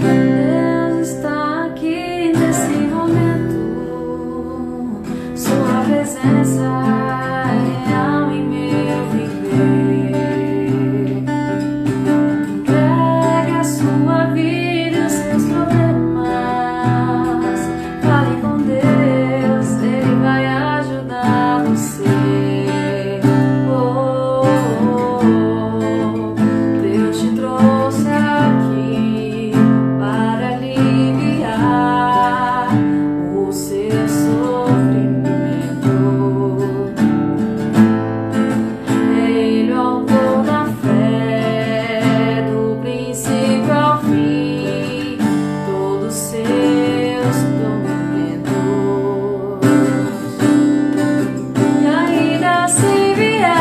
Deus está aqui nesse momento. Sua presença é real em meu viver. Entregue a sua vida e os seus problemas. Fale com Deus, Ele vai ajudar você. Oh, oh, oh. Deus te trouxe aqui para aliviar o seu sofrimento. É Ele o autor da fé, do princípio ao fim, todos seus tormentos. E ainda se vier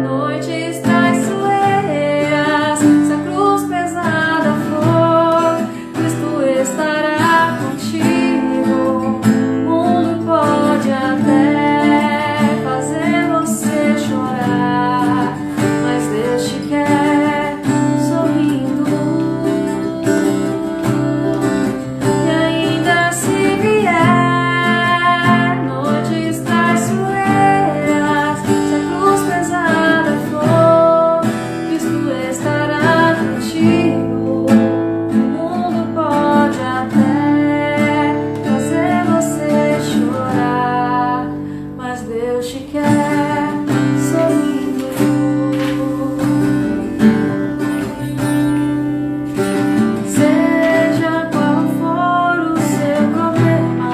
noites traiçoeiras, se a cruz pesada for, Cristo estará contigo. O mundo pode até fazer você chorar, mas Deus te quer sorrindo. E ainda se vier noites traiçoeiras, se a cruz pesada for, Cristo estará contigo. O mundo pode até fazer você chorar, mas Deus te quer sorrindo. Seja qual for o seu problema,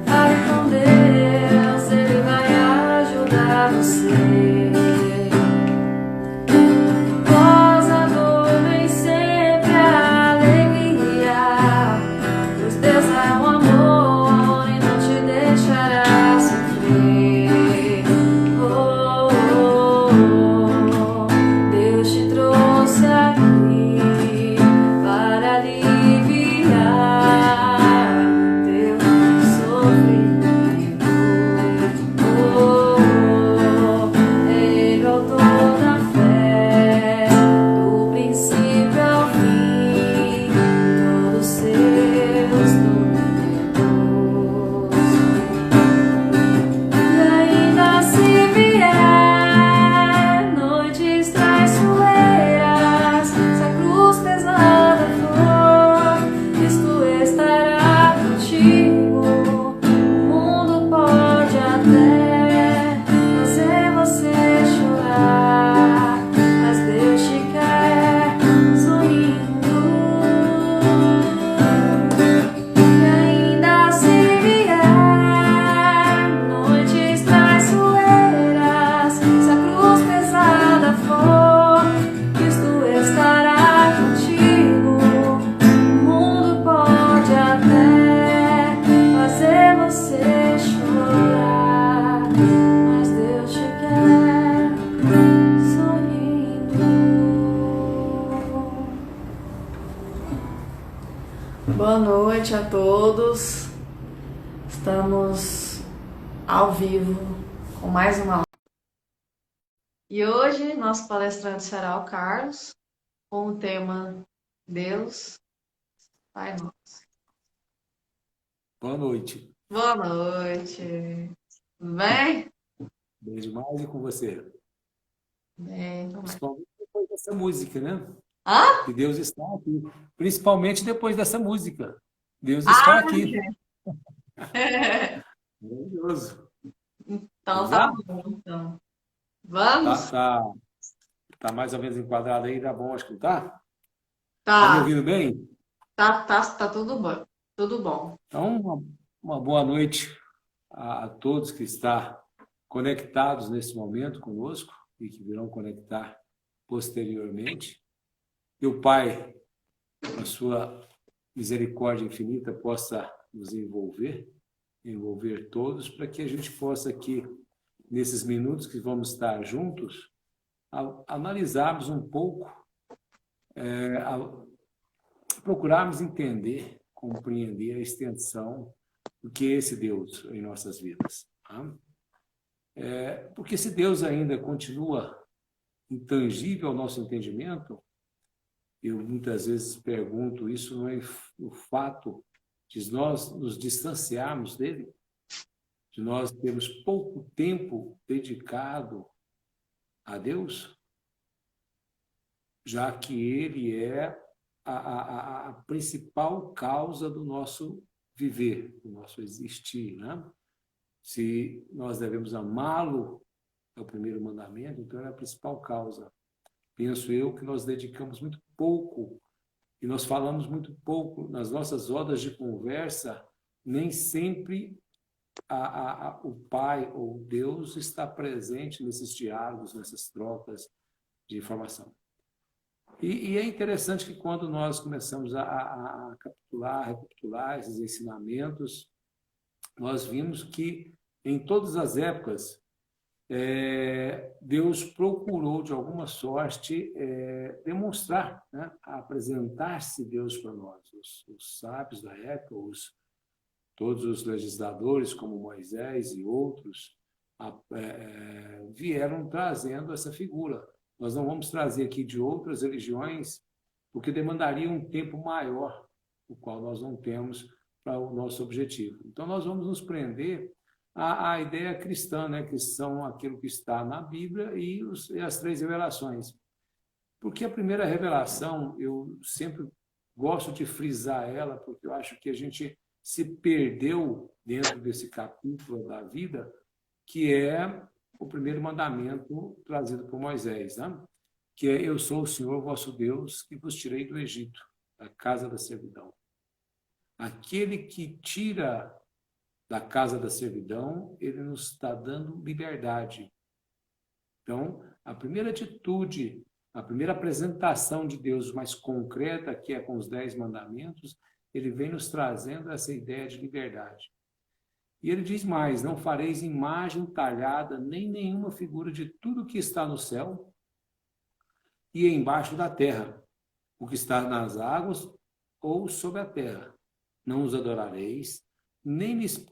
fale com Deus, Ele vai ajudar você. Após a dor vem sempre a alegria, pois Deus é um amor e não te deixará sofrer. Oh, oh, oh. Deus te trouxe aqui para aliviar teu sofrimento. Oh, oh, oh. Ele é o autor da fé, do princípio ao fim, todos seus tormentos. E ainda se vier noites traiçoeiras, se a cruz pesada for, Cristo estará contigo. O mundo pode até fazer você chorar, mas Deus te quer sorrindo. E ainda se vier noites traiçoeiras, se a cruz pesada for, Cristo estará contigo. O mundo pode até fazer você chorar, mas Deus te quer sorrindo. Boa noite a todos. Estamos ao vivo com mais uma live. E hoje nosso palestrante será o Carlos, com o tema Deus, Pai Nosso. Boa noite. Boa noite. Tudo bem? Bem demais e com você? Bem, também. Principalmente depois dessa música, né? Hã? Que Deus está aqui. Principalmente depois dessa música. Deus está aqui. Maravilhoso. Então Vamos tá lá? bom, então. Vamos? Tá mais ou menos enquadrado aí, tá bom, acho que não tá? Tá me Tá, ouvindo bem? tá tudo bom. Tudo bom. Então, uma boa noite a todos que estão conectados nesse momento conosco e que virão conectar posteriormente. Que o Pai, com a sua misericórdia infinita, possa nos envolver todos, para que a gente possa aqui, nesses minutos que vamos estar juntos, analisarmos um pouco procurarmos entender, compreender a extensão do que é esse Deus em nossas vidas. Tá? Porque esse Deus ainda continua intangível ao nosso entendimento, eu muitas vezes pergunto, isso não é o fato de nós nos distanciarmos dele, de nós termos pouco tempo dedicado a Deus, já que ele é a principal causa do nosso viver, do nosso existir, né? Se nós devemos amá-lo, é o primeiro mandamento, então é a principal causa. Penso eu que nós dedicamos muito pouco, e nós falamos muito pouco nas nossas rodas de conversa, nem sempre o Pai ou Deus está presente nesses diálogos, nessas trocas de informação. E é interessante que quando nós começamos a recapitular esses ensinamentos, nós vimos que em todas as épocas Deus procurou de alguma sorte demonstrar, né, apresentar-se Deus para nós. Os sábios da época, todos os legisladores como Moisés e outros vieram trazendo essa figura. Nós não vamos trazer aqui de outras religiões, porque demandaria um tempo maior, o qual nós não temos para o nosso objetivo. Então, nós vamos nos prender à ideia cristã, né, que são aquilo que está na Bíblia e as 3 revelações. Porque a primeira revelação, eu sempre gosto de frisar ela, porque eu acho que a gente se perdeu dentro desse capítulo da vida, que é o primeiro mandamento trazido por Moisés, né? Que é: eu sou o Senhor vosso Deus, que vos tirei do Egito, da casa da servidão. Aquele que tira da casa da servidão, ele nos está dando liberdade. Então, a primeira atitude, a primeira apresentação de Deus mais concreta, que é com os 10 mandamentos, ele vem nos trazendo essa ideia de liberdade. E ele diz mais: não fareis imagem talhada, nem nenhuma figura de tudo que está no céu e embaixo da terra, o que está nas águas ou sobre a terra. Não os adorareis, nem lhes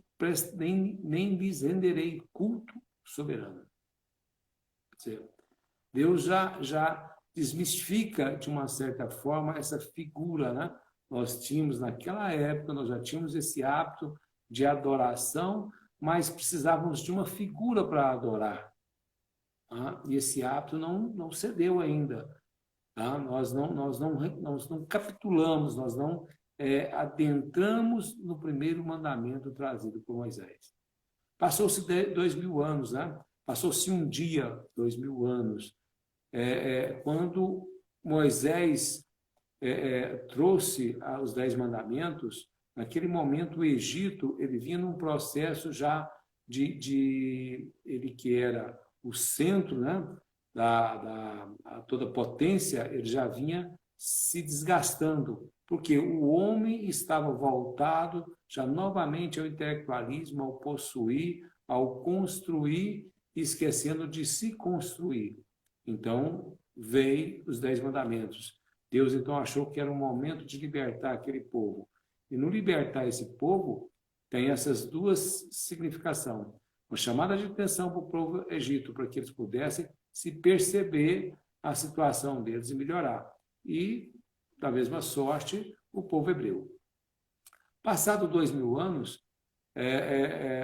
renderei culto soberano. Quer dizer, Deus já desmistifica, de uma certa forma, essa figura, né? Nós tínhamos, naquela época, nós já tínhamos esse hábito de adoração, mas precisávamos de uma figura para adorar. E esse hábito não cedeu ainda. Nós não capitulamos, nós não adentramos no primeiro mandamento trazido por Moisés. Passou-se 2000 anos, né? Passou-se um dia, 2000 anos, quando Moisés trouxe os 10 mandamentos. Naquele momento, o Egito ele vinha num processo já ele que era o centro, né, toda a potência, ele já vinha se desgastando, porque o homem estava voltado já novamente ao intelectualismo, ao possuir, ao construir, esquecendo de se construir. Então, veio os 10 mandamentos. Deus, então, achou que era um momento de libertar aquele povo. E no libertar esse povo, tem essas duas significações. Uma chamada de atenção para o povo egito, para que eles pudessem se perceber a situação deles e melhorar. E, da mesma sorte, o povo hebreu. Passado 2000 anos,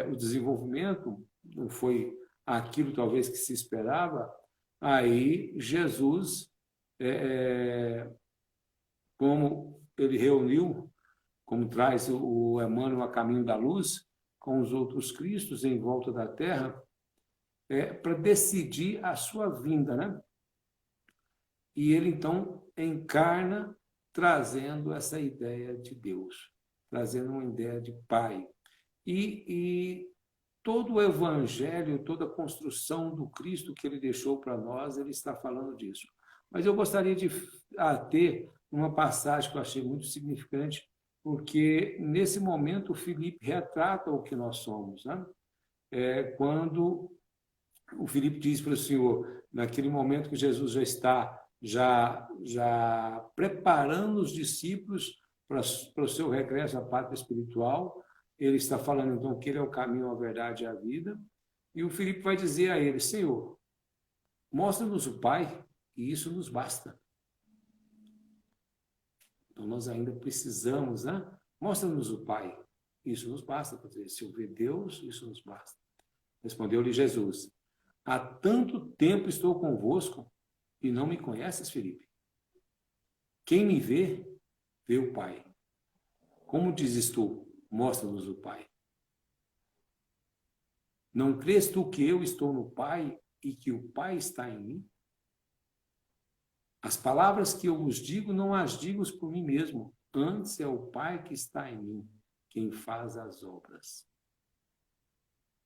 o desenvolvimento não foi aquilo talvez que se esperava. Aí Jesus, como ele reuniu, como traz o Emmanuel a caminho da luz, com os outros Cristos em volta da Terra, para decidir a sua vinda, né? E ele, então, encarna trazendo essa ideia de Deus, trazendo uma ideia de Pai. E todo o Evangelho, toda a construção do Cristo que ele deixou para nós, ele está falando disso. Mas eu gostaria de ter uma passagem que eu achei muito significante, porque nesse momento o Filipe retrata o que nós somos, né? Quando o Filipe diz para o Senhor, naquele momento que Jesus já está já preparando os discípulos para o seu regresso à pátria espiritual. Ele está falando, então, que ele é o caminho, a verdade e a vida. E o Filipe vai dizer a ele: Senhor, mostra-nos o Pai, e isso nos basta. Então, nós ainda precisamos, né? Mostra-nos o Pai, isso nos basta. Se eu ver Deus, isso nos basta. Respondeu-lhe Jesus: há tanto tempo estou convosco e não me conheces, Filipe? Quem me vê, vê o Pai. Como dizes tu, mostra-nos o Pai? Não crês tu que eu estou no Pai e que o Pai está em mim? As palavras que eu vos digo, não as digo por mim mesmo. Antes é o Pai que está em mim, quem faz as obras.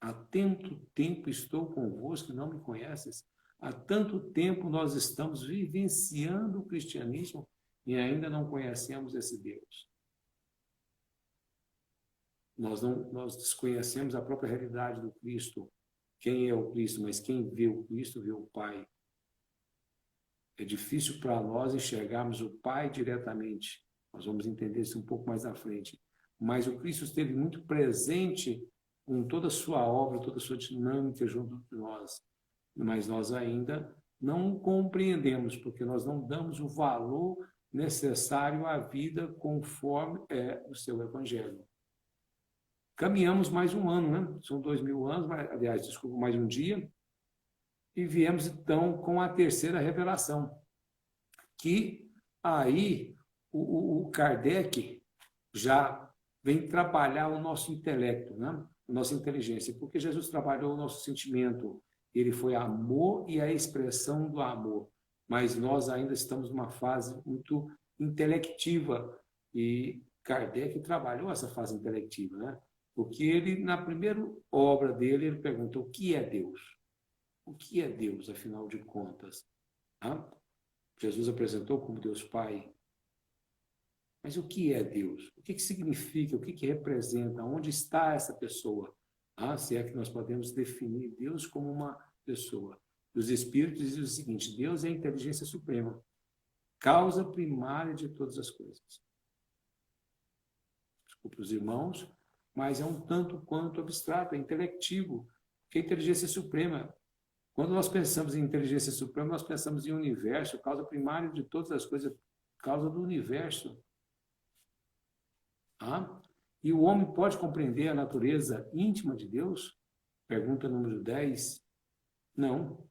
Há tanto tempo estou convosco e não me conheces. Há tanto tempo nós estamos vivenciando o cristianismo e ainda não conhecemos esse Deus. Nós desconhecemos a própria realidade do Cristo. Quem é o Cristo? Mas quem vê o Cristo, vê o Pai. É difícil para nós enxergarmos o Pai diretamente. Nós vamos entender isso um pouco mais à frente. Mas o Cristo esteve muito presente com toda a sua obra, toda a sua dinâmica junto de nós. Mas nós ainda não compreendemos, porque nós não damos o valor necessário à vida conforme é o seu Evangelho. Caminhamos mais um ano, né? São 2000 anos, aliás, desculpa, mais um dia, e viemos então com a terceira revelação, que aí o Kardec já vem trabalhar o nosso intelecto, né? A nossa inteligência, porque Jesus trabalhou o nosso sentimento, ele foi amor e a expressão do amor, mas nós ainda estamos numa fase muito intelectiva, e Kardec trabalhou essa fase intelectiva, né? Porque ele, na primeira obra dele, ele perguntou: o que é Deus? O que é Deus, afinal de contas? Jesus apresentou como Deus Pai. Mas o que é Deus? O que significa? O que representa? Onde está essa pessoa? Se é que nós podemos definir Deus como uma pessoa. Os Espíritos dizem o seguinte: Deus é a inteligência suprema, causa primária de todas as coisas. Desculpa os irmãos, mas é um tanto quanto abstrato, é intelectivo. Porque a inteligência suprema, quando nós pensamos em inteligência suprema, nós pensamos em universo, causa primária de todas as coisas, causa do universo. E o homem pode compreender a natureza íntima de Deus? Pergunta número 10. Não.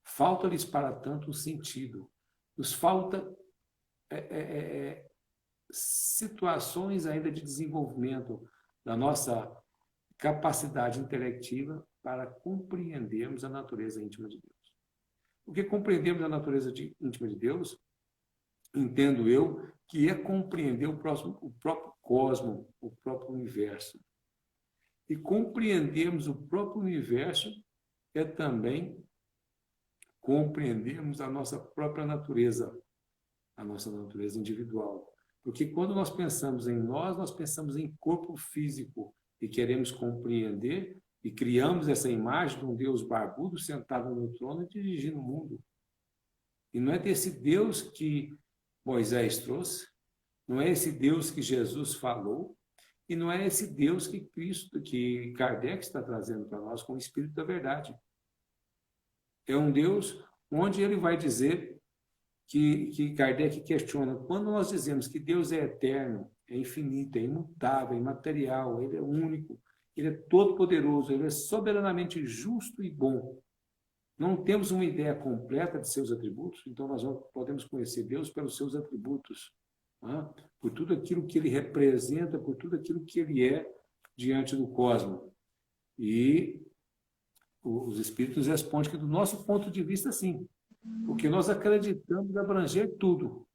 Falta-lhes para tanto um sentido. Nos falta situações ainda de desenvolvimento da nossa capacidade intelectiva para compreendermos a natureza íntima de Deus. Porque compreendemos a natureza íntima de Deus, entendo eu, que é compreender o próprio cosmos, o próprio universo. E compreendermos o próprio universo é também compreendermos a nossa própria natureza, a nossa natureza individual. Porque quando nós pensamos em nós pensamos em corpo físico e queremos compreender e criamos essa imagem de um Deus barbudo sentado no trono e dirigindo o mundo. E não é desse Deus que Moisés trouxe, não é esse Deus que Jesus falou, e não é esse Deus que Kardec está trazendo para nós com o Espírito da Verdade. É um Deus onde ele vai dizer que Kardec questiona: quando nós dizemos que Deus é eterno, é infinito, é imutável, é imaterial, ele é único, ele é todo-poderoso, ele é soberanamente justo e bom. Não temos uma ideia completa de seus atributos, então nós podemos conhecer Deus pelos seus atributos, por tudo aquilo que ele representa, por tudo aquilo que ele é diante do cosmos. E os Espíritos respondem que, do nosso ponto de vista, sim, porque nós acreditamos abranger tudo.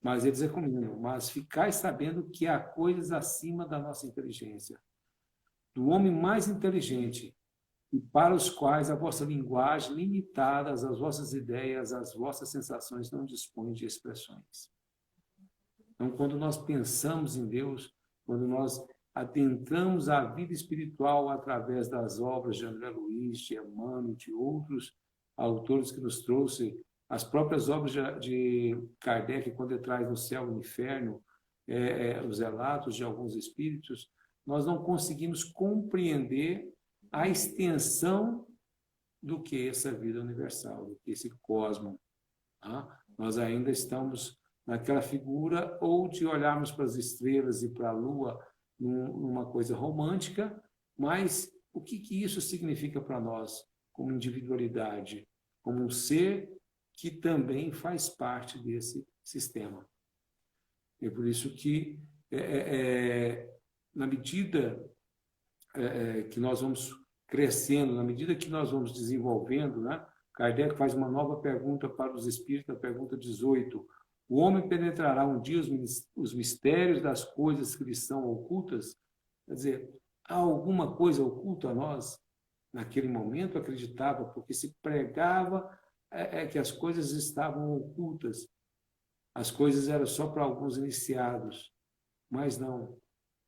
Mas eles recomendam: mas ficai sabendo que há coisas acima da nossa inteligência, do homem mais inteligente, e para os quais a vossa linguagem, limitada às vossas ideias, às vossas sensações, não dispõe de expressões. Então, quando nós pensamos em Deus, quando nós adentramos a vida espiritual através das obras de André Luiz, de Emmanuel, de outros autores que nos trouxe as próprias obras de Kardec, quando ele traz no céu e no inferno, os relatos de alguns espíritos, nós não conseguimos compreender a extensão do que essa vida universal, do que esse cosmos. Tá? Nós ainda estamos naquela figura ou de olharmos para as estrelas e para a lua numa coisa romântica, mas o que isso significa para nós como individualidade, como um ser que também faz parte desse sistema? É por isso que, na medida que nós vamos crescendo, na medida que nós vamos desenvolvendo, né? Kardec faz uma nova pergunta para os espíritos, a pergunta 18. O homem penetrará um dia os mistérios das coisas que lhe são ocultas? Quer dizer, há alguma coisa oculta a nós? Naquele momento acreditava, porque se pregava que as coisas estavam ocultas. As coisas eram só para alguns iniciados. Mas não.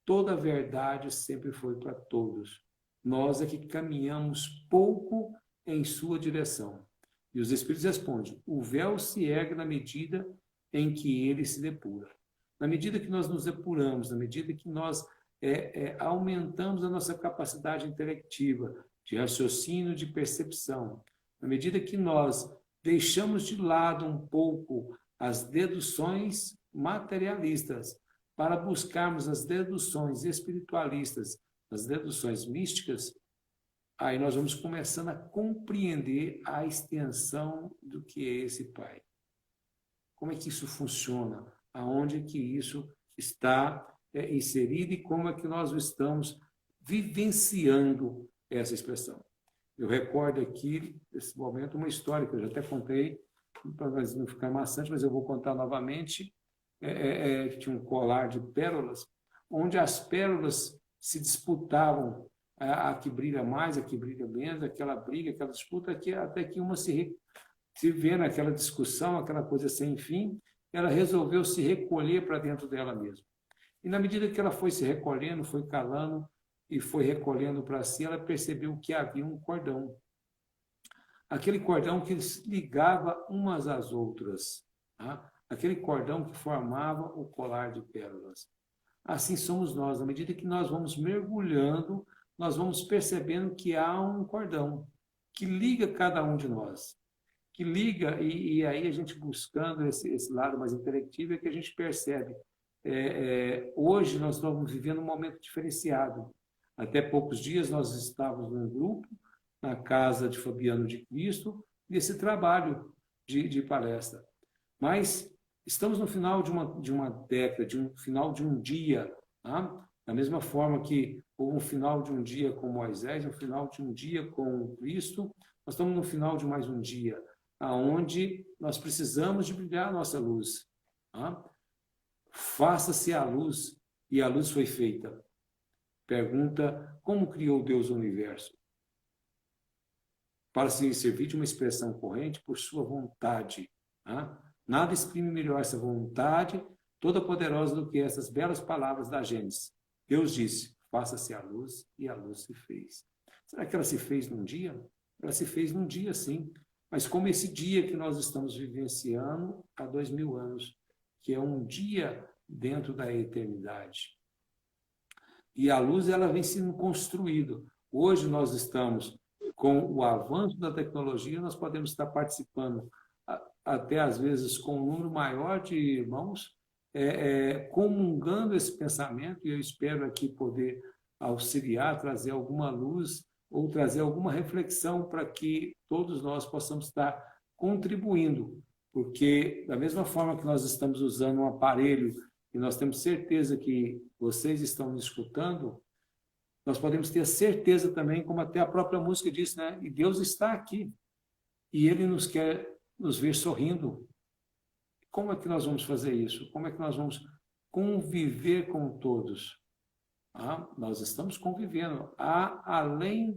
Toda a verdade sempre foi para todos. Nós é que caminhamos pouco em sua direção. E os Espíritos respondem, o véu se ergue na medida em que ele se depura. Na medida que nós nos depuramos, na medida que nós aumentamos a nossa capacidade intelectiva, de raciocínio, de percepção, na medida que nós deixamos de lado um pouco as deduções materialistas para buscarmos as deduções espiritualistas, as deduções místicas, aí nós vamos começando a compreender a extensão do que é esse Pai. Como é que isso funciona? Aonde que isso está inserido e como é que nós estamos vivenciando essa expressão? Eu recordo aqui, nesse momento, uma história que eu já até contei, para não ficar maçante, mas eu vou contar novamente. Tinha um colar de pérolas, onde as pérolas se disputavam, a que brilha mais, a que brilha menos, aquela briga, aquela disputa, até que uma se vê naquela discussão, aquela coisa sem fim, ela resolveu se recolher para dentro dela mesma. E na medida que ela foi se recolhendo, foi calando e foi recolhendo para si, ela percebeu que havia um cordão. Aquele cordão que ligava umas às outras, tá? Aquele cordão que formava o colar de pérolas. Assim somos nós, na medida que nós vamos mergulhando, nós vamos percebendo que há um cordão que liga cada um de nós, que liga, e aí a gente buscando esse lado mais intelectivo é que a gente percebe. Hoje nós estamos vivendo um momento diferenciado. Até poucos dias nós estávamos num grupo, na casa de Fabiano de Cristo, nesse trabalho de palestra. Mas estamos no final de uma década, final de um dia, tá? Da mesma forma que houve um final de um dia com Moisés, um final de um dia com Cristo, nós estamos no final de mais um dia, aonde nós precisamos de brilhar a nossa luz. Tá? Faça-se a luz, e a luz foi feita. Pergunta, como criou Deus o universo? Para se servir de uma expressão corrente por sua vontade. Tá? Nada exprime melhor essa vontade toda poderosa do que essas belas palavras da Gênesis. Deus disse, faça-se a luz, e a luz se fez. Será que ela se fez num dia? Ela se fez num dia, sim. Mas como esse dia que nós estamos vivenciando há 2000 anos, que é um dia dentro da eternidade. E a luz, ela vem sendo construída. Hoje nós estamos com o avanço da tecnologia, nós podemos estar participando até às vezes com um número maior de irmãos, comungando esse pensamento, e eu espero aqui poder auxiliar, trazer alguma luz ou trazer alguma reflexão para que todos nós possamos estar contribuindo, porque da mesma forma que nós estamos usando um aparelho e nós temos certeza que vocês estão nos escutando, nós podemos ter certeza também, como até a própria música diz, né? E Deus está aqui, e Ele nos quer nos ver sorrindo. Como é que nós vamos fazer isso? Como é que nós vamos conviver com todos? Nós estamos convivendo. Além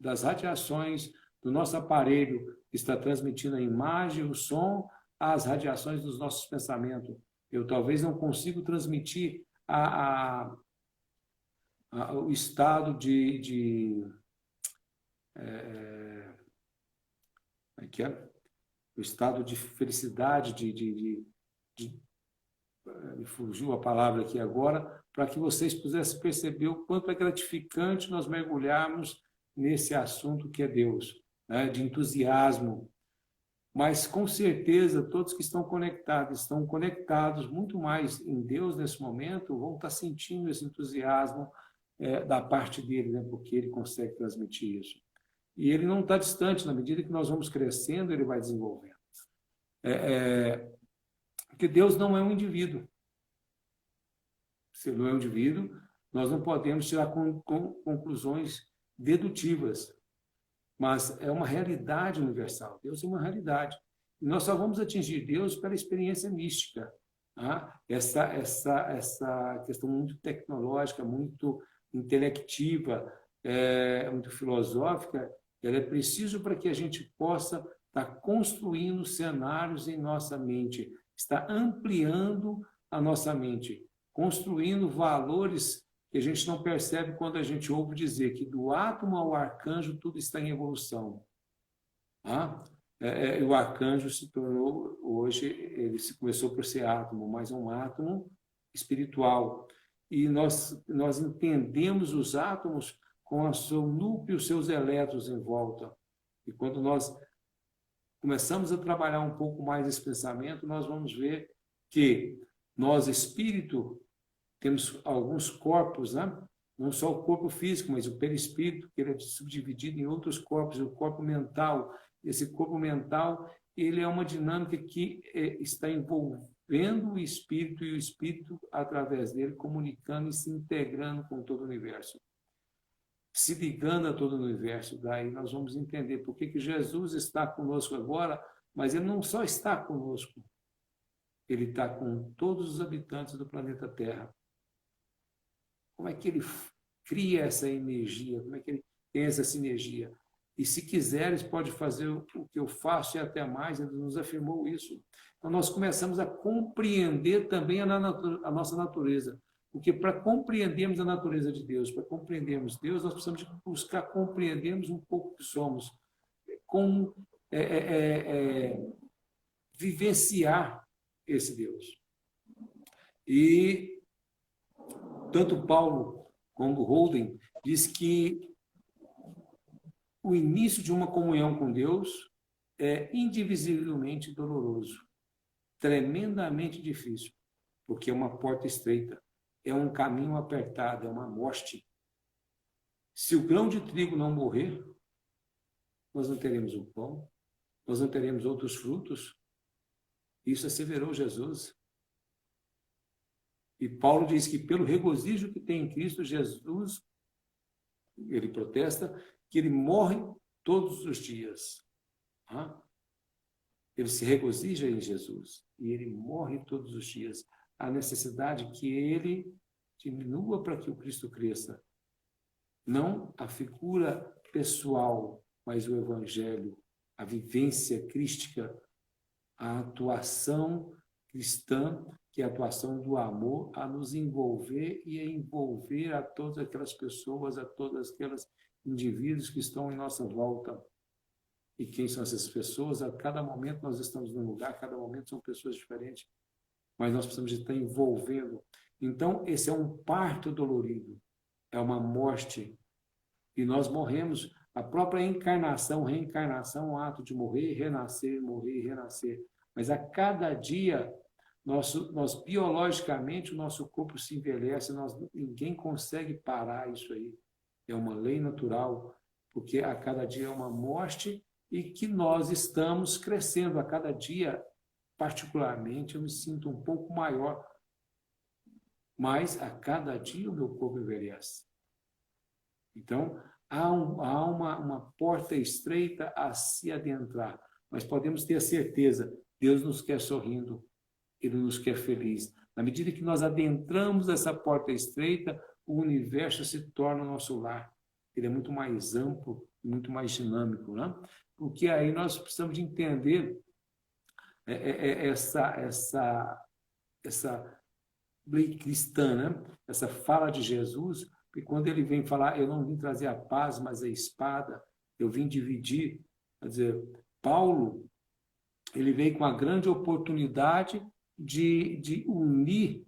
das radiações do nosso aparelho, que está transmitindo a imagem, o som, as radiações dos nossos pensamentos. Eu talvez não consiga transmitir o estado o estado de felicidade, me fugiu a palavra aqui agora, para que vocês pudessem perceber o quanto é gratificante nós mergulharmos nesse assunto que é Deus, né? De entusiasmo. Mas, com certeza, todos que estão conectados muito mais em Deus nesse momento, vão estar sentindo esse entusiasmo da parte dele, né? Porque ele consegue transmitir isso. E ele não está distante, na medida que nós vamos crescendo, ele vai desenvolvendo. Porque Deus não é um indivíduo. Se ele não é um indivíduo, nós não podemos tirar conclusões dedutivas, mas é uma realidade universal. Deus é uma realidade. E nós só vamos atingir Deus pela experiência mística. Tá? Essa questão muito tecnológica, muito intelectiva, muito filosófica, ela é preciso para que a gente possa estar construindo cenários em nossa mente, estar ampliando a nossa mente, construindo valores que a gente não percebe quando a gente ouve dizer que do átomo ao arcanjo tudo está em evolução. O arcanjo se tornou, hoje, ele começou por ser átomo, mas é um átomo espiritual. E nós entendemos os átomos com o seu núcleo, os seus elétrons em volta. E quando nós começamos a trabalhar um pouco mais esse pensamento, nós vamos ver que nós, espírito, temos alguns corpos, né? Não só o corpo físico, mas o perispírito, que ele é subdividido em outros corpos, o corpo mental. Esse corpo mental, ele é uma dinâmica que está envolvendo o espírito e o espírito, através dele, comunicando e se integrando com todo o universo. Se ligando a todo o universo. Daí nós vamos entender por que Jesus está conosco agora, mas ele não só está conosco, ele está com todos os habitantes do planeta Terra. Como é que ele cria essa energia? Como é que ele tem essa sinergia? E se quiseres, pode fazer o que eu faço e até mais. Ele nos afirmou isso. Então, nós começamos a compreender também a nossa natureza. Porque para compreendermos a natureza de Deus, para compreendermos Deus, nós precisamos de buscar compreendermos um pouco o que somos. Como vivenciar esse Deus. E tanto Paulo como Holden diz que o início de uma comunhão com Deus é indivisivelmente doloroso, tremendamente difícil, porque é uma porta estreita, é um caminho apertado, é uma morte. Se o grão de trigo não morrer, nós não teremos o pão, nós não teremos outros frutos. Isso asseverou Jesus. E Paulo diz que pelo regozijo que tem em Cristo, Jesus, ele protesta, que ele morre todos os dias. Ele se regozija em Jesus e ele morre todos os dias. A necessidade que ele diminua para que o Cristo cresça. Não a figura pessoal, mas o Evangelho, a vivência crística, a atuação cristã, que é a atuação do amor, a nos envolver e a envolver a todas aquelas pessoas, a todas aquelas indivíduos que estão em nossa volta. E quem são essas pessoas? A cada momento nós estamos num lugar, a cada momento são pessoas diferentes, mas nós precisamos de estar envolvendo. Então, esse é um parto dolorido, é uma morte, e nós morremos. A própria encarnação, reencarnação, é um ato de morrer, renascer, morrer e renascer. Mas a cada dia, nós biologicamente, o nosso corpo se envelhece, ninguém consegue parar isso aí. É uma lei natural, porque a cada dia é uma morte e que nós estamos crescendo. A cada dia, particularmente, eu me sinto um pouco maior. Mas a cada dia o meu corpo envelhece. Então, há uma porta estreita a se adentrar, mas podemos ter a certeza, Deus nos quer sorrindo, Ele nos quer feliz. Na medida que nós adentramos essa porta estreita, o universo se torna o nosso lar. Ele é muito mais amplo, muito mais dinâmico, né? Porque aí nós precisamos de entender essa lei cristã, né? Essa fala de Jesus. E quando ele vem falar, eu não vim trazer a paz, mas a espada, eu vim dividir. Quer dizer, Paulo, ele veio com a grande oportunidade de unir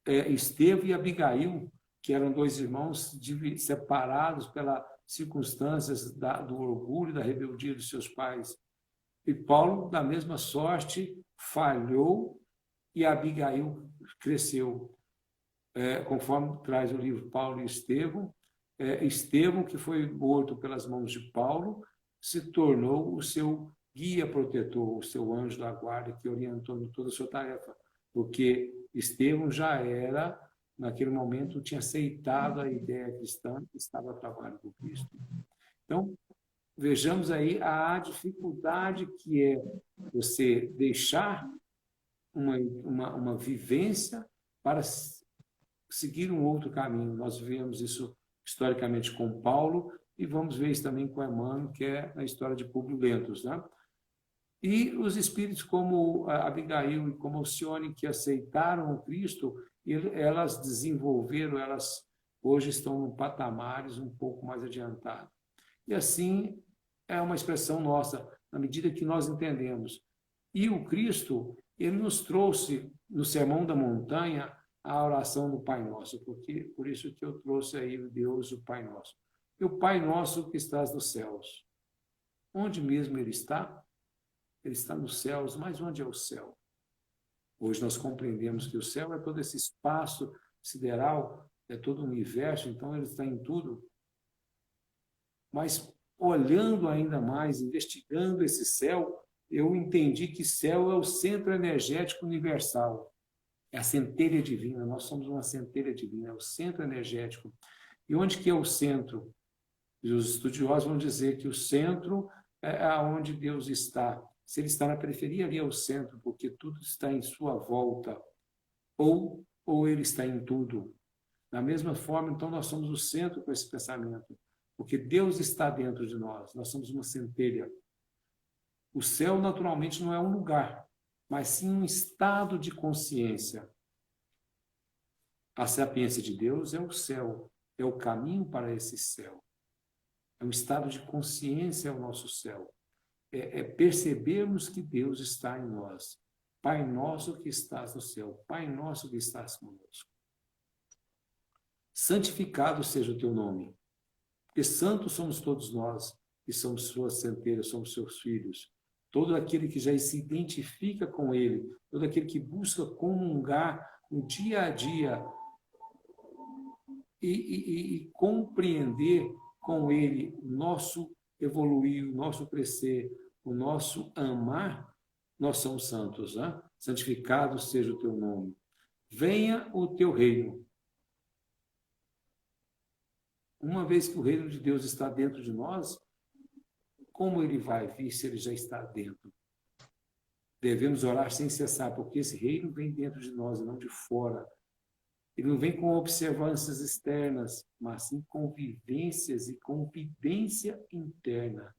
Estevão e Abigail, que eram dois irmãos separados pelas circunstâncias do orgulho e da rebeldia dos seus pais. E Paulo, da mesma sorte, falhou e Abigail cresceu. Conforme traz o livro Paulo e Estevão, Estevão, que foi morto pelas mãos de Paulo, se tornou o seu guia protetor, o seu anjo da guarda, que orientou em toda a sua tarefa, porque Estevão já era, naquele momento, tinha aceitado a ideia cristã e estava a trabalho com Cristo. Então, vejamos aí a dificuldade que é você deixar uma vivência para seguir um outro caminho. Nós vemos isso historicamente com Paulo e vamos ver isso também com Emmanuel, que é a história de Públio Lentulus, né? E os espíritos como Abigail e como Alcione, que aceitaram o Cristo, elas desenvolveram, elas hoje estão em patamares um pouco mais adiantados. E assim é uma expressão nossa, na medida que nós entendemos. E o Cristo, ele nos trouxe no Sermão da Montanha a oração do Pai Nosso, porque por isso que eu trouxe aí o Deus, o Pai Nosso. E o Pai Nosso que estás nos céus. Onde mesmo ele está? Ele está nos céus, mas onde é o céu? Hoje nós compreendemos que o céu é todo esse espaço sideral, é todo o universo, então ele está em tudo. Mas olhando ainda mais, investigando esse céu, eu entendi que céu é o centro energético universal. É a centelha divina, nós somos uma centelha divina, é o centro energético. E onde que é o centro? E os estudiosos vão dizer que o centro é aonde Deus está. Se ele está na periferia, ali é o centro, porque tudo está em sua volta. Ou ele está em tudo. Da mesma forma, então, nós somos o centro com esse pensamento. Porque Deus está dentro de nós. Nós somos uma centelha. O céu, naturalmente, não é um lugar, mas sim um estado de consciência. A sapiência de Deus é o céu. É o caminho para esse céu. É um estado de consciência o nosso céu. É percebermos que Deus está em nós. Pai nosso que estás no céu, Pai nosso que estás conosco. Santificado seja o teu nome, porque santos somos todos nós, que somos suas centelhas, somos seus filhos. Todo aquele que já se identifica com ele, todo aquele que busca comungar no dia a dia e compreender com ele o nosso evoluir, o nosso crescer, o nosso amar, nós somos santos, né? Santificado seja o teu nome. Venha o teu reino. Uma vez que o reino de Deus está dentro de nós, como ele vai vir se ele já está dentro? Devemos orar sem cessar, porque esse reino vem dentro de nós e não de fora. Ele não vem com observâncias externas, mas sim com vivências e convivência interna.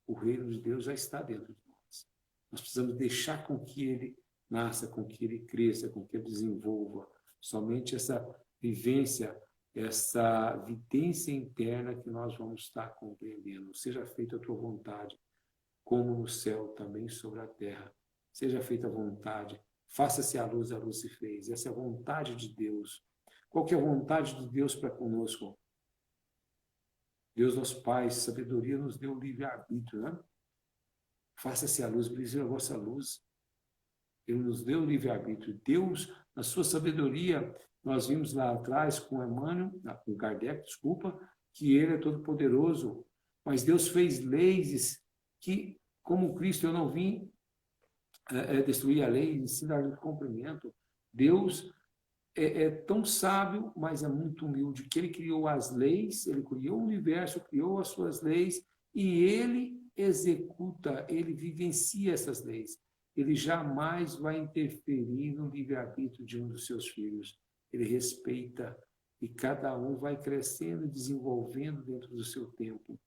O reino de Deus já está dentro de nós. Nós precisamos deixar com que ele nasça, com que ele cresça, com que ele desenvolva. Somente essa vivência, essa vidência interna que nós vamos estar compreendendo. Seja feita a tua vontade, como no céu, também sobre a terra. Seja feita a vontade. Faça-se a luz se fez. Essa é a vontade de Deus. Qual que é a vontade de Deus para conosco? Deus, nosso Pai, sabedoria nos deu livre-arbítrio, né? Faça-se a luz, brilhe a vossa luz. Ele nos deu livre-arbítrio. Deus, na sua sabedoria, nós vimos lá atrás com Emmanuel, com Kardec, desculpa, que ele é todo-poderoso. Mas Deus fez leis que, como Cristo, eu não vim destruir a lei, ensinar o cumprimento. Deus é tão sábio, mas é muito humilde, que ele criou as leis, ele criou o universo, criou as suas leis, e ele executa, ele vivencia essas leis. Ele jamais vai interferir no livre-arbítrio de um dos seus filhos. Ele respeita, e cada um vai crescendo e desenvolvendo dentro do seu tempo.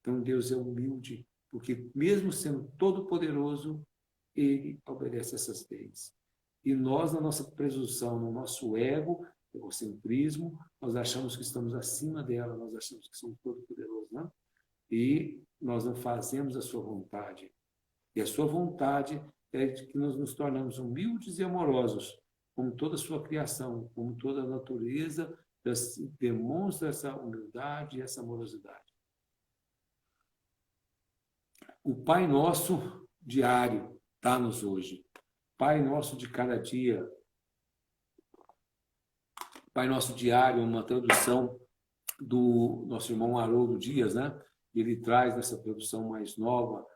Então, Deus é humilde, porque mesmo sendo todo-poderoso, ele obedece essas leis. E nós, na nossa presunção, no nosso ego, egocentrismo, nós achamos que estamos acima dela, nós achamos que somos todo-poderosos, né? E nós não fazemos a sua vontade. E a sua vontade é de que nós nos tornamos humildes e amorosos, como toda a sua criação, como toda a natureza demonstra essa humildade e essa amorosidade. O Pai Nosso diário dá-nos hoje. Pai Nosso de cada dia. Pai Nosso diário é uma tradução do nosso irmão Haroldo Dias, né? Ele traz nessa tradução mais nova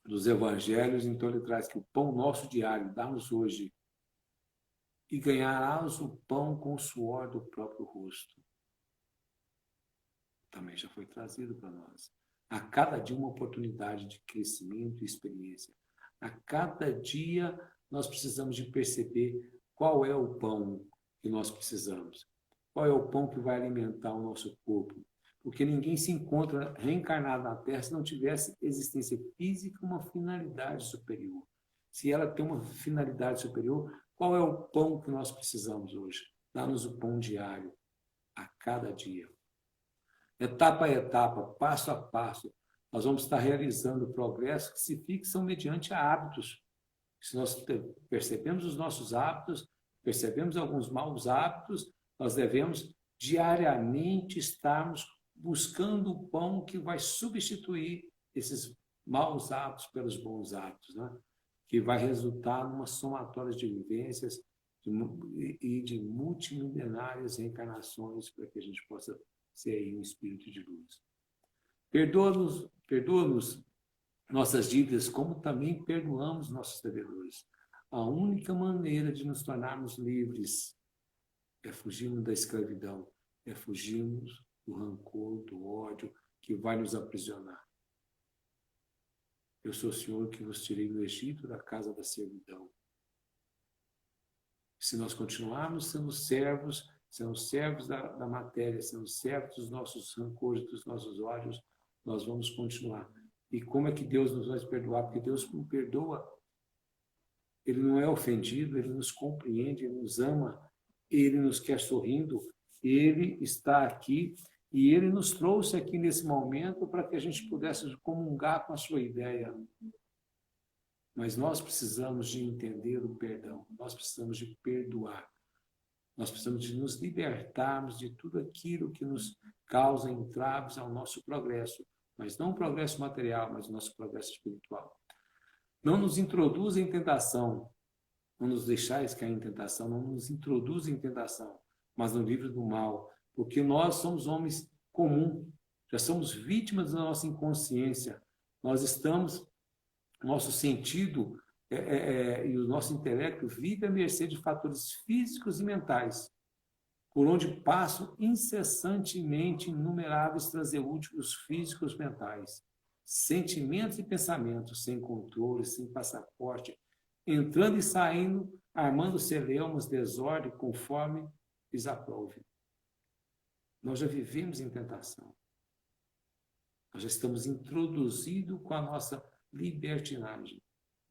dos evangelhos, então ele traz que o pão nosso diário dá-nos hoje e ganharás o pão com o suor do próprio rosto. Também já foi trazido para nós. A cada dia uma oportunidade de crescimento e experiência. A cada dia nós precisamos de perceber qual é o pão que nós precisamos. Qual é o pão que vai alimentar o nosso corpo. Porque ninguém se encontra reencarnado na Terra se não tivesse existência física uma finalidade superior. Se ela tem uma finalidade superior, qual é o pão que nós precisamos hoje? Dá-nos o pão diário, a cada dia. Etapa a etapa, passo a passo, nós vamos estar realizando progressos que se fixam mediante hábitos. Se nós percebemos os nossos hábitos, percebemos alguns maus hábitos, nós devemos diariamente estarmos buscando o pão que vai substituir esses maus hábitos pelos bons hábitos, né? Que vai resultar numa somatória de vivências e de multimilenárias reencarnações para que a gente possa ser aí um espírito de luz. Perdoa-nos nossas dívidas, como também perdoamos nossos devedores. A única maneira de nos tornarmos livres é fugirmos da escravidão, é fugirmos do rancor, do ódio que vai nos aprisionar. Eu sou o Senhor que vos tirei do Egito, da casa da servidão. Se nós continuarmos sendo servos da matéria, sendo servos dos nossos rancores, dos nossos ódios, nós vamos continuar. E como é que Deus nos vai perdoar? Porque Deus nos perdoa. Ele não é ofendido, Ele nos compreende, Ele nos ama, Ele nos quer sorrindo, Ele está aqui e Ele nos trouxe aqui nesse momento para que a gente pudesse comungar com a sua ideia. Mas nós precisamos de entender o perdão, nós precisamos de perdoar, nós precisamos de nos libertarmos de tudo aquilo que nos causa entraves ao nosso progresso, mas não o progresso material, mas o nosso progresso espiritual. Não nos introduza em tentação, não nos deixais cair em tentação, não nos introduza em tentação, mas no livre do mal, porque nós somos homens comuns, já somos vítimas da nossa inconsciência, nós estamos, nosso sentido e o nosso intelecto vive à mercê de fatores físicos e mentais, por onde passam incessantemente inumeráveis transeúnticos físicos mentais, sentimentos e pensamentos sem controle, sem passaporte, entrando e saindo, armando celeumas, desordem, conforme lhes aprouve. Nós já vivemos em tentação. Nós já estamos introduzidos com a nossa libertinagem.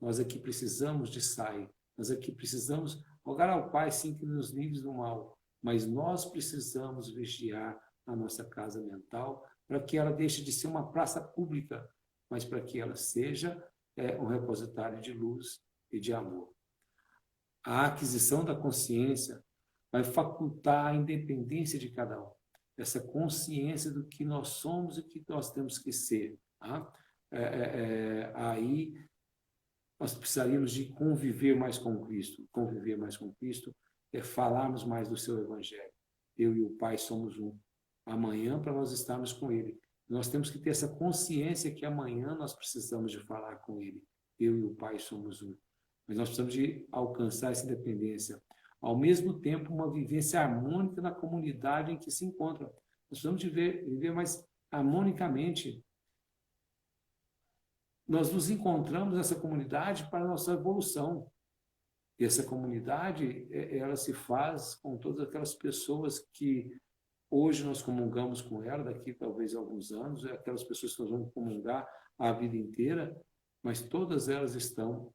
Nós aqui precisamos de sair. Nós aqui precisamos rogar ao Pai, sim, que nos livre do mal. Mas nós precisamos vigiar a nossa casa mental para que ela deixe de ser uma praça pública, mas para que ela seja um repositório de luz e de amor. A aquisição da consciência vai facultar a independência de cada um, essa consciência do que nós somos e o que nós temos que ser. Tá? Aí nós precisaríamos de conviver mais com Cristo. Conviver mais com Cristo é falarmos mais do seu Evangelho. Eu e o Pai somos um. Amanhã, para nós estarmos com Ele. Nós temos que ter essa consciência que amanhã nós precisamos de falar com Ele. Eu e o Pai somos um. Mas nós precisamos de alcançar essa independência. Ao mesmo tempo, uma vivência harmônica na comunidade em que se encontra. Nós precisamos de viver mais harmonicamente. Nós nos encontramos nessa comunidade para a nossa evolução. E essa comunidade, ela se faz com todas aquelas pessoas que hoje nós comungamos com ela, daqui talvez alguns anos, aquelas pessoas que nós vamos comungar a vida inteira, mas todas elas estão,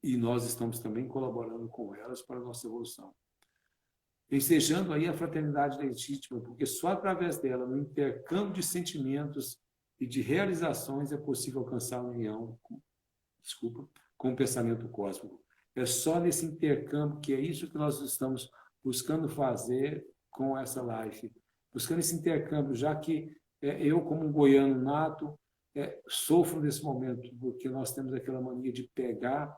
e nós estamos também colaborando com elas para a nossa evolução. Ensejando aí a fraternidade legítima, porque só através dela, no intercâmbio de sentimentos e de realizações, é possível alcançar a união desculpa, com o pensamento cósmico. É só nesse intercâmbio que é isso que nós estamos buscando fazer com essa live. Buscando esse intercâmbio, já que eu, como um goiano nato, sofro nesse momento, porque nós temos aquela mania de pegar,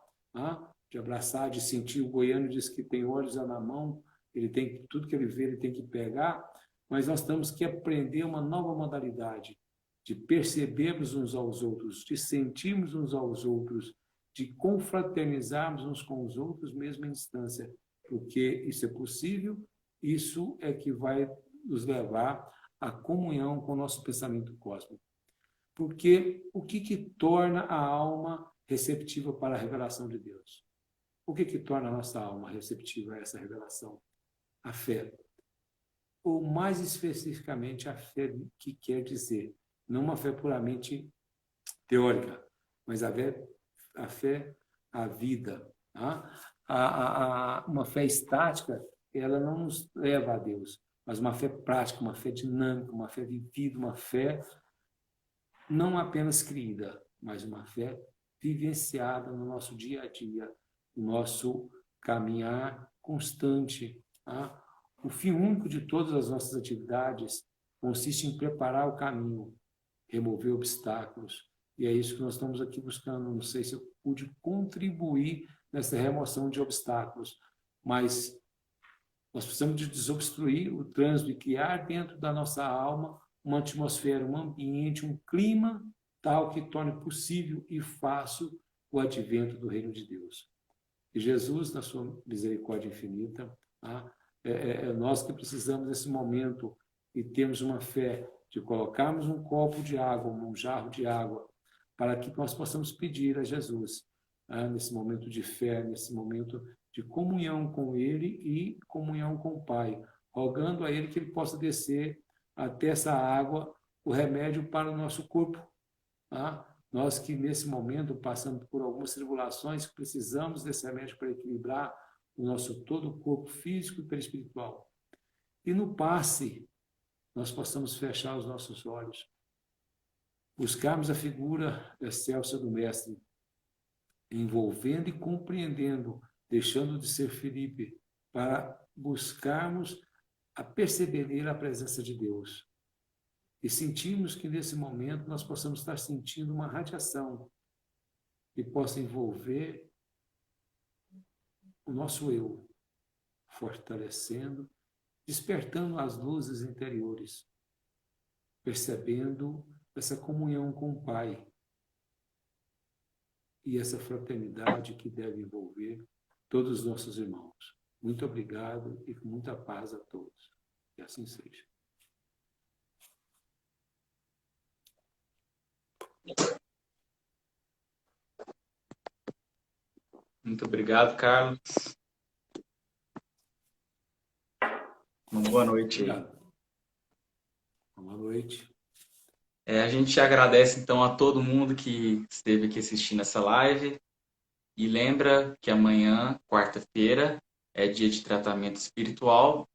de abraçar, de sentir. O goiano diz que tem olhos na mão, ele tem tudo que ele vê, ele tem que pegar, mas nós temos que aprender uma nova modalidade de percebermos uns aos outros, de sentirmos uns aos outros, de confraternizarmos uns com os outros, mesmo em distância, porque isso é possível, isso é que vai nos levar à comunhão com o nosso pensamento cósmico. Porque o que torna a alma receptiva para a revelação de Deus? O que torna a nossa alma receptiva a essa revelação? A fé. Ou mais especificamente a fé que quer dizer, não uma fé puramente teórica, mas a fé à vida. Uma fé estática, ela não nos leva a Deus, mas uma fé prática, uma fé dinâmica, uma fé vivida, uma fé não apenas crida, mas uma fé vivenciada no nosso dia a dia, no nosso caminhar constante. O fim único de todas as nossas atividades consiste em preparar o caminho, remover obstáculos, e é isso que nós estamos aqui buscando. Não sei se eu pude contribuir nessa remoção de obstáculos, mas nós precisamos de desobstruir o trânsito e criar dentro da nossa alma uma atmosfera, um ambiente, um clima tal que torne possível e fácil o advento do reino de Deus. E Jesus, na sua misericórdia infinita, nós que precisamos desse momento e temos uma fé de colocarmos um copo de água, um jarro de água, para que nós possamos pedir a Jesus, nesse momento de fé, nesse momento de comunhão com Ele e comunhão com o Pai, rogando a Ele que Ele possa descer até essa água o remédio para o nosso corpo. Nós que nesse momento passamos por algumas tribulações, precisamos desse remédio para equilibrar o nosso todo o corpo físico e perispiritual. E no passe, nós possamos fechar os nossos olhos, buscarmos a figura excelsa do Mestre, envolvendo e compreendendo, deixando de ser Felipe, para buscarmos a perceber a presença de Deus. E sentirmos que nesse momento nós possamos estar sentindo uma radiação que possa envolver o nosso eu, fortalecendo, despertando as luzes interiores, percebendo essa comunhão com o Pai e essa fraternidade que deve envolver todos os nossos irmãos. Muito obrigado e com muita paz a todos. Que assim seja. Muito obrigado, Carlos. Uma boa noite. Obrigado. Boa noite. A gente agradece, então, a todo mundo que esteve aqui assistindo essa live. E lembra que amanhã, quarta-feira, é dia de tratamento espiritual.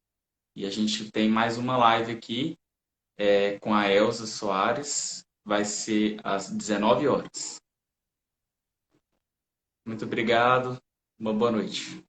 E a gente tem mais uma live aqui com a Elza Soares. Vai ser às 19 horas. Muito obrigado. Uma boa noite.